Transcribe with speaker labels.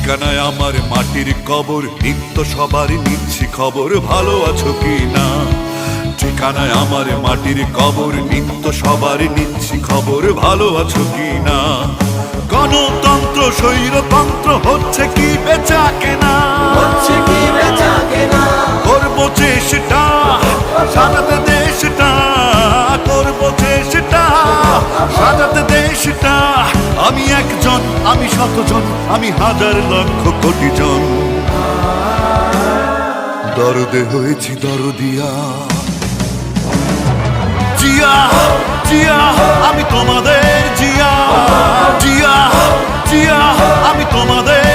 Speaker 1: ঠিকানায় আমার মাটির কবর, নিত্য সবার নিচ্ছি খবর, ভালো আছো কি না। ঠিকানায় আমার মাটির কবর, নিত্য সবার নিচ্ছি খবর, ভালো আছো কি না। গণতন্ত্র স্বৈরতন্ত্র হচ্ছে কি বেচা কেনা, করবো চেষ্টা সাজাতে দেশটা, করবো চেষ্টা সাজাতে দেশটা। আমি একজন, আমি শতজন, আমি হাজার লক্ষ কোটি জন, দরদে হয়েছি দরদিয়া। জিয়া জিয়া আমি তোমাদের জিয়া, জিয়া জিয়া আমি তোমাদের